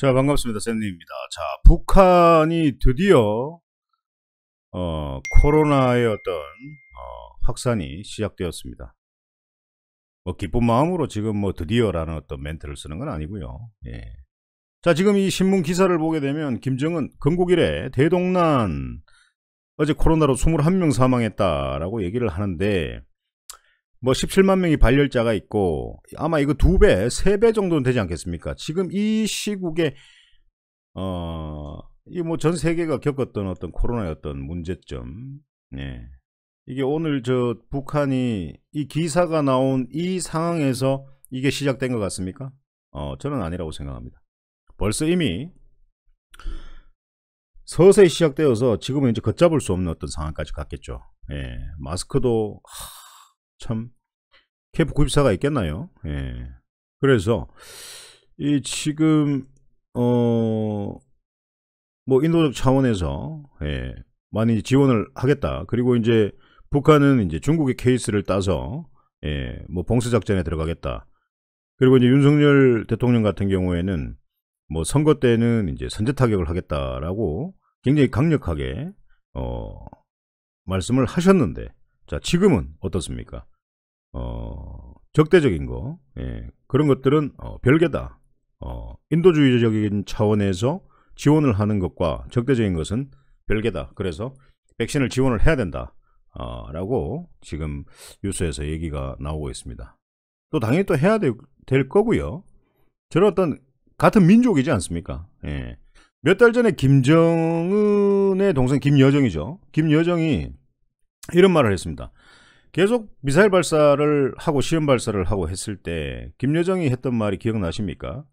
자, 반갑습니다. 샌님입니다. 자, 북한이 드디어 코로나의 어떤 확산이 시작되었습니다. 뭐 기쁜 마음으로 지금 뭐 드디어라는 어떤 멘트를 쓰는 건 아니고요. 예. 자, 지금 이 신문 기사를 보게 되면 김정은 건국 이래 대동난 어제 코로나로 21명 사망했다라고 얘기를 하는데, 뭐 17만 명이 발열자가 있고 아마 이거 2배, 3배 정도는 되지 않겠습니까? 지금 이 시국에 이 뭐 전 세계가 겪었던 어떤 코로나의 어떤 문제점, 예. 이게 오늘 저 북한이 이 기사가 나온 이 상황에서 이게 시작된 것 같습니까? 저는 아니라고 생각합니다. 벌써 이미 서서히 시작되어서 지금은 이제 걷잡을 수 없는 어떤 상황까지 갔겠죠. 예. 마스크도 참 KF 94가 있겠나요? 예. 그래서 이 지금 뭐 인도적 차원에서 많이 지원을 하겠다. 그리고 이제 북한은 이제 중국의 케이스를 따서 뭐 봉쇄 작전에 들어가겠다. 그리고 이제 윤석열 대통령 같은 경우에는 뭐 선거 때는 이제 선제 타격을 하겠다라고 굉장히 강력하게 말씀을 하셨는데, 자, 지금은 어떻습니까? 적대적인 거, 그런 것들은 별개다. 인도주의적인 차원에서 지원을 하는 것과 적대적인 것은 별개다. 그래서 백신을 지원을 해야 된다. 라고 지금 뉴스에서 얘기가 나오고 있습니다. 또 당연히 또 해야 될 거고요. 저런 어떤 같은 민족이지 않습니까? 예. 몇 달 전에 김정은의 동생 김여정이죠. 김여정이 이런 말을 했습니다. 계속 미사일 발사를 하고 시험 발사를 하고 했을 때 김여정이 했던 말이 기억나십니까?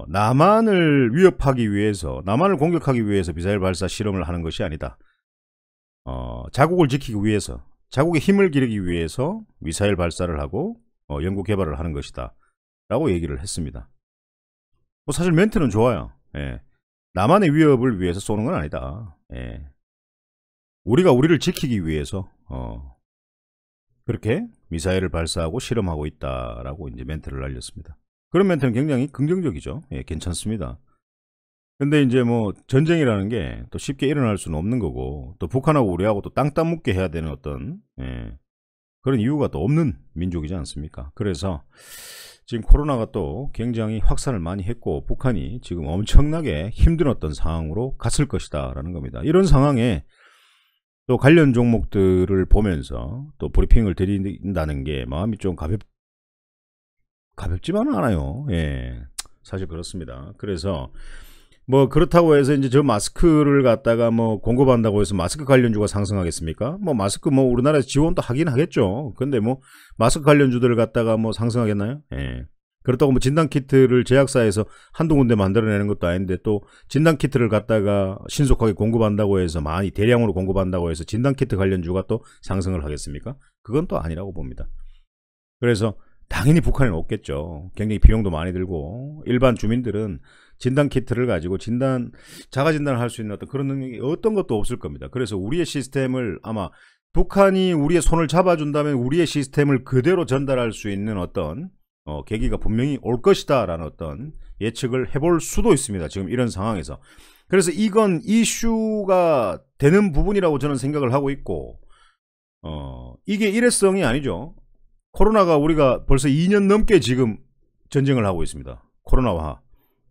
남한을 위협하기 위해서, 남한을 공격하기 위해서 미사일 발사 실험을 하는 것이 아니다. 자국을 지키기 위해서, 자국의 힘을 기르기 위해서 미사일 발사를 하고 연구 개발을 하는 것이다 라고 얘기를 했습니다. 뭐 사실 멘트는 좋아요. 예. 남한의 위협을 위해서 쏘는 건 아니다. 예. 우리가 우리를 지키기 위해서 그렇게 미사일을 발사하고 실험하고 있다라고 이제 멘트를 날렸습니다. 그런 멘트는 굉장히 긍정적이죠. 예, 괜찮습니다. 근데 이제 뭐 전쟁이라는 게 또 쉽게 일어날 수는 없는 거고, 또 북한하고 우리하고 또 땅 따먹게 해야 되는 어떤 그런 이유가 또 없는 민족이지 않습니까? 그래서 지금 코로나가 또 굉장히 확산을 많이 했고 북한이 지금 엄청나게 힘든 어떤 상황으로 갔을 것이다 라는 겁니다. 이런 상황에 또 관련 종목들을 보면서 또 브리핑을 드린다는 게 마음이 좀 가볍지만은 않아요. 예, 사실 그렇습니다. 그래서 뭐 그렇다고 해서 이제 저 마스크를 갖다가 뭐 공급한다고 해서 마스크 관련주가 상승하겠습니까? 뭐 마스크 뭐 우리나라에서 지원도 하긴 하겠죠. 근데 뭐 마스크 관련주들을 갖다가 뭐 상승하겠나요? 예. 그렇다고 뭐 진단키트를 제약사에서 한두 군데 만들어내는 것도 아닌데, 또 진단키트를 갖다가 신속하게 공급한다고 해서, 많이 대량으로 공급한다고 해서 진단키트 관련주가 또 상승을 하겠습니까? 그건 또 아니라고 봅니다. 그래서 당연히 북한에는 없겠죠. 굉장히 비용도 많이 들고, 일반 주민들은 진단키트를 가지고 자가 진단을 할 수 있는 어떤 그런 능력이 어떤 것도 없을 겁니다. 그래서 우리의 시스템을, 아마 북한이 우리의 손을 잡아준다면 우리의 시스템을 그대로 전달할 수 있는 어떤 계기가 분명히 올 것이다 라는 어떤 예측을 해볼 수도 있습니다. 지금 이런 상황에서. 그래서 이건 이슈가 되는 부분이라고 저는 생각을 하고 있고, 이게 일회성이 아니죠. 코로나가 우리가 벌써 2년 넘게 지금 전쟁을 하고 있습니다. 코로나와.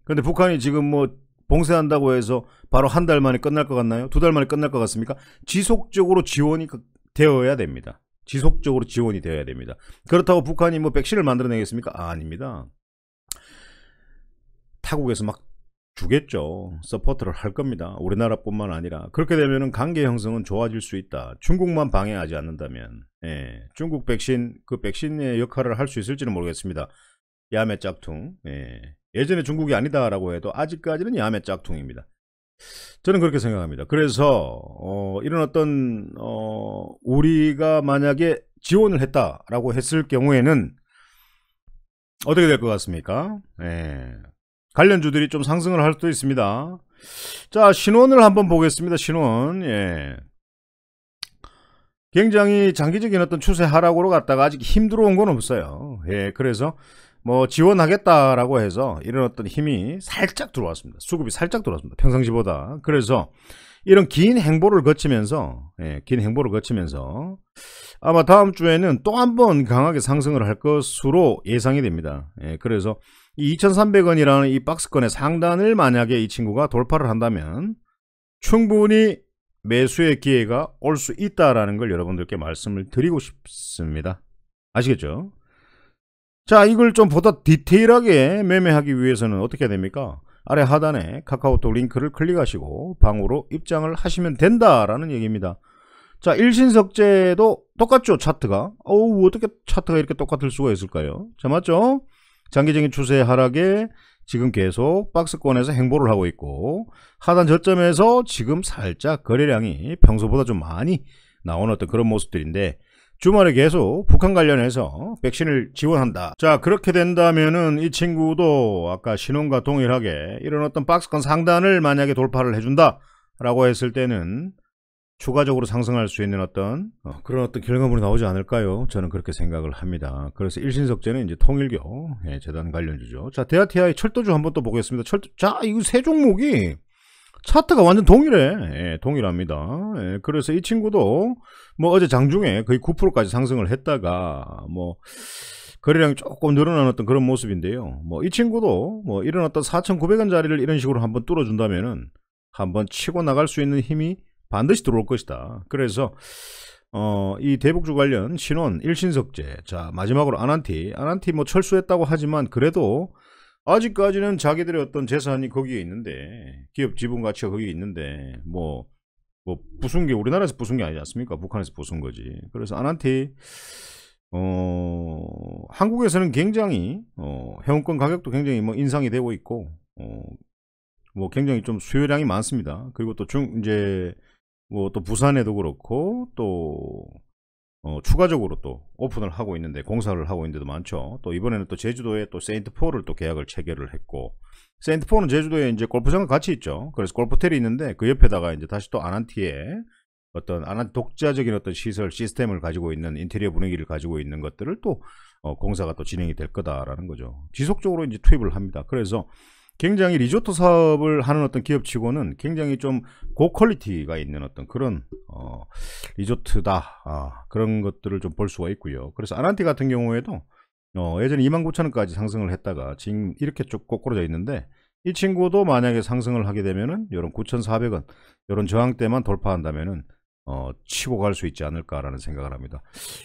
근데 북한이 지금 뭐 봉쇄한다고 해서 바로 한 달 만에 끝날 것 같나요? 2달 만에 끝날 것 같습니까? 지속적으로 지원이 되어야 됩니다. 지속적으로 지원이 되어야 됩니다. 그렇다고 북한이 뭐 백신을 만들어내겠습니까? 아닙니다. 타국에서 막 주겠죠. 서포트를 할 겁니다. 우리나라뿐만 아니라. 그렇게 되면 관계 형성은 좋아질 수 있다. 중국만 방해하지 않는다면. 예. 중국 백신, 그 백신의 역할을 할 수 있을지는 모르겠습니다. 야매 짝퉁. 예. 예전에 중국이 아니다라고 해도 아직까지는 야매 짝퉁입니다. 저는 그렇게 생각합니다. 그래서 이런 어떤 우리가 만약에 지원을 했다라고 했을 경우에는 어떻게 될 것 같습니까? 예. 관련주들이 좀 상승을 할 수도 있습니다. 자, 신원을 한번 보겠습니다. 신원. 예. 굉장히 장기적인 어떤 추세 하락으로 갔다가 아직 힘들어온 건 없어요. 예. 그래서 뭐 지원하겠다라고 해서 이런 어떤 힘이 살짝 들어왔습니다. 수급이 살짝 들어왔습니다. 평상시보다. 그래서 이런 긴 행보를 거치면서 아마 다음 주에는 또 한 번 강하게 상승을 할 것으로 예상이 됩니다. 그래서 이 2300원이라는 이 박스권의 상단을 만약에 이 친구가 돌파를 한다면 충분히 매수의 기회가 올 수 있다라는 걸 여러분들께 말씀을 드리고 싶습니다. 아시겠죠? 자, 이걸 좀 보다 디테일하게 매매하기 위해서는 어떻게 해야 됩니까? 아래 하단에 카카오톡 링크를 클릭하시고 방으로 입장을 하시면 된다라는 얘기입니다. 자, 일신석재도 똑같죠, 차트가. 어떻게 차트가 이렇게 똑같을 수가 있을까요? 자, 맞죠? 장기적인 추세 하락에 지금 계속 박스권에서 행보를 하고 있고, 하단 저점에서 지금 살짝 거래량이 평소보다 좀 많이 나오는 어떤 그런 모습들인데, 주말에 계속 북한 관련해서 백신을 지원한다. 자, 그렇게 된다면은 이 친구도 아까 신원과 동일하게 이런 어떤 박스권 상단을 만약에 돌파를 해준다 라고 했을 때는 추가적으로 상승할 수 있는 어떤 그런 어떤 결과물이 나오지 않을까요? 저는 그렇게 생각을 합니다. 그래서 일신석재는 이제 통일교 재단 관련주죠. 자, 대하TI 철도주 한번 또 보겠습니다. 자, 이거 세 종목이 차트가 완전 동일해. 동일합니다. 그래서 이 친구도 뭐 어제 장중에 거의 9%까지 상승을 했다가 뭐 거래량이 조금 늘어난 어떤 그런 모습인데요. 뭐 이 친구도 뭐 이런 어떤 4,900원짜리를 이런 식으로 한번 뚫어준다면은 한번 치고 나갈 수 있는 힘이 반드시 들어올 것이다. 그래서 이 대북주 관련 신원, 일신석재, 자 마지막으로 아난티 뭐 철수했다고 하지만 그래도 아직까지는 자기들의 어떤 재산이 거기에 있는데, 기업 지분 가치가 거기에 있는데 뭐 부순 게 우리나라에서 부순 게 아니지 않습니까? 북한에서 부순 거지. 그래서 아난티 한국에서는 굉장히 회원권 가격도 굉장히 뭐 인상이 되고 있고 뭐 굉장히 좀 수요량이 많습니다. 그리고 또 이제 뭐 또 부산에도 그렇고 또 추가적으로 또 오픈을 하고 있는데, 공사를 하고 있는데도 많죠. 또 이번에는 또 제주도에 또 세인트포를 또 계약을 체결을 했고, 세인트포는 제주도에 이제 골프장과 같이 있죠. 그래서 골프텔이 있는데 그 옆에다가 이제 다시 또 아난티에 어떤 독자적인 어떤 시스템을 가지고 있는, 인테리어 분위기를 가지고 있는 것들을 또 공사가 또 진행이 될 거다라는 거죠. 지속적으로 이제 투입을 합니다. 그래서 굉장히 리조트 사업을 하는 어떤 기업치고는 굉장히 좀 고퀄리티가 있는 어떤 그런 리조트다, 그런 것들을 좀 볼 수가 있고요. 그래서 아난티 같은 경우에도 예전에 29,000원까지 상승을 했다가 지금 이렇게 쭉 꼬꾸라져 있는데, 이 친구도 만약에 상승을 하게 되면은 이런 9,400원 이런 저항대만 돌파한다면은 치고 갈 수 있지 않을까라는 생각을 합니다.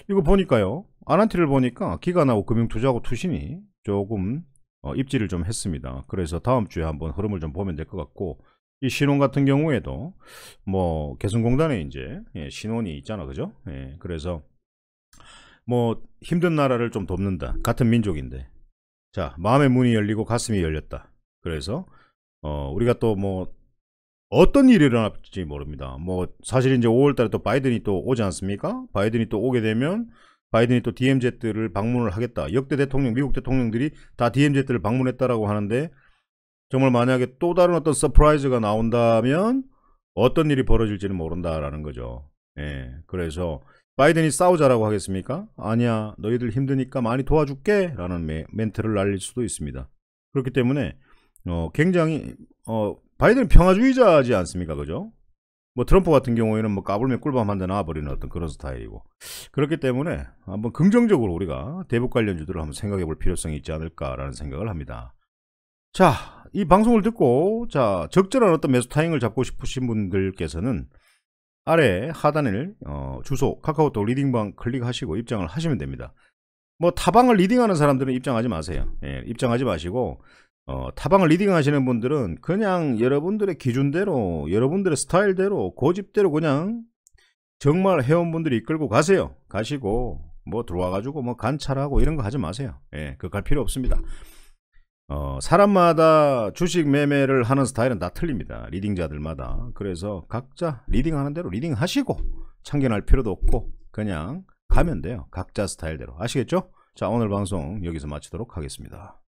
이거 보니까요, 아난티를 보니까 기관하고 금융투자하고 투신이 조금 입지를 좀 했습니다. 그래서 다음 주에 한번 흐름을 좀 보면 될 것 같고, 이 신원 같은 경우에도 뭐 개성공단에 이제 신원이 있잖아, 그죠? 그래서 뭐 힘든 나라를 좀 돕는다. 같은 민족인데, 자 마음의 문이 열리고 가슴이 열렸다. 그래서 우리가 또 뭐 어떤 일이 일어날지 모릅니다. 뭐 사실 이제 5월달에 또 바이든이 또 오지 않습니까? 바이든이 또 오게 되면 바이든이 또 DMZ를 방문을 하겠다. 역대 대통령, 미국 대통령들이 다 DMZ를 방문했다라고 하는데, 정말 만약에 또 다른 어떤 서프라이즈가 나온다면 어떤 일이 벌어질지는 모른다라는 거죠. 그래서 바이든이 싸우자라고 하겠습니까? 아니야, 너희들 힘드니까 많이 도와줄게 라는 멘트를 날릴 수도 있습니다. 그렇기 때문에 굉장히 바이든은 평화주의자지 않습니까? 그죠? 뭐 트럼프 같은 경우에는 뭐 까불면 꿀밤 한 대 놔버리는 어떤 그런 스타일이고, 그렇기 때문에 한번 긍정적으로 우리가 대북 관련주들을 한번 생각해 볼 필요성이 있지 않을까라는 생각을 합니다. 자, 이 방송을 듣고 자 적절한 어떤 매수 타이밍을 잡고 싶으신 분들께서는 아래 하단을 주소 카카오톡 리딩방 클릭하시고 입장을 하시면 됩니다. 뭐 타방을 리딩하는 사람들은 입장하지 마세요. 입장하지 마시고 타방을 리딩하시는 분들은 그냥 여러분들의 기준대로, 여러분들의 스타일대로, 고집대로 그냥 정말 회원분들이 이끌고 가세요. 가시고 뭐 들어와 가지고 뭐 관찰하고 이런 거 하지 마세요. 그거 갈 필요 없습니다. 사람마다 주식 매매를 하는 스타일은 다 틀립니다. 리딩자들마다. 그래서 각자 리딩하는 대로 리딩하시고 참견할 필요도 없고 그냥 가면 돼요. 각자 스타일대로. 아시겠죠? 자, 오늘 방송 여기서 마치도록 하겠습니다.